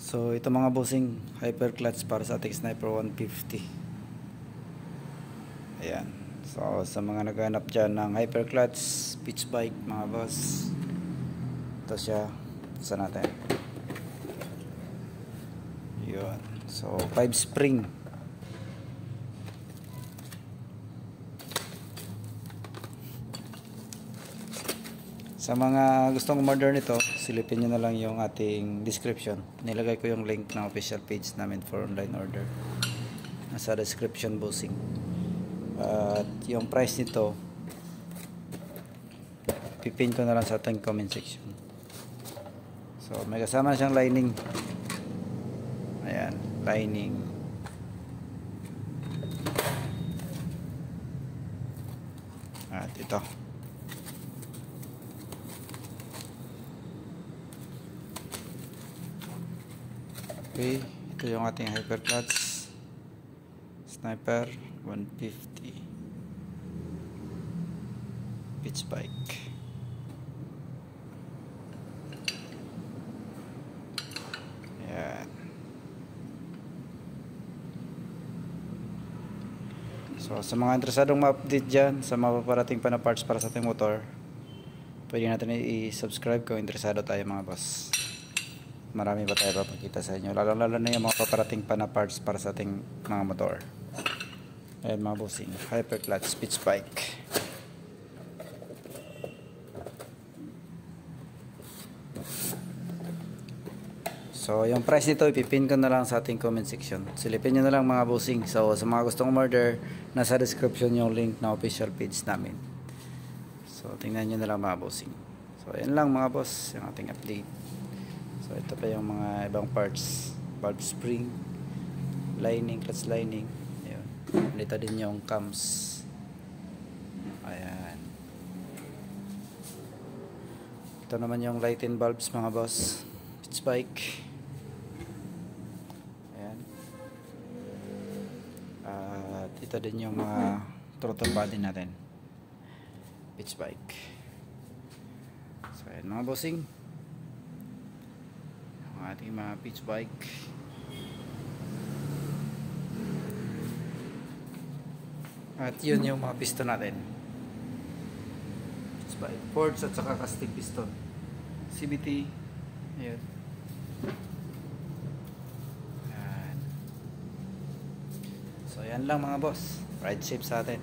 So ito mga bossing, hyper clutch para sa ating Sniper 150. Ayan. So sa mga naghahanap dyan ng hyper clutch pitch bike mga boss, ito siya. Sa natin yun. So 5 spring. Sa mga gustong order nito, silipin nyo na lang yung ating description. Nilagay ko yung link ng official page namin for online order. Nasa description bossing. At yung price nito, pipin ko na lang sa ating comment section. So may kasama na siyang lining. Ayan, lining. At ito. Okay, ito yung ating hyper clutch Sniper 150 pitch bike. Ayan. So sa mga interesadong ma-update dyan sa mapaparating pa na parts para sa ating motor, pwede natin i-subscribe kung interesado tayo mga boss. Marami pa tayo papakita sa inyo, lalo na yung mga paparating pa na parts para sa ating mga motor. Ayan mga bossing, hyper clutch pitch bike. So yung price nito ipipin ko na lang sa ating comment section. Silipin nyo na lang mga bossing. So sa mga gustong order, nasa description yung link na official page namin. So tingnan nyo na lang mga bossing. So yan lang mga boss, yung ating update. So ito pa yung mga ibang parts, valve spring, lining, clutch lining. Ayun. Dito din yung cams. Ayan. Ito naman yung lighting bulbs mga boss. Pitch bike. Ayan. At ito din yung mga throttle body natin. Pitch bike. So ayan mga bossing, ang ating mga pitch bike. At yun yung mga piston natin. Pitch bike, Fords at saka casting piston, CVT. Ayan. Ayan. So yan lang mga boss, ride safe sa atin.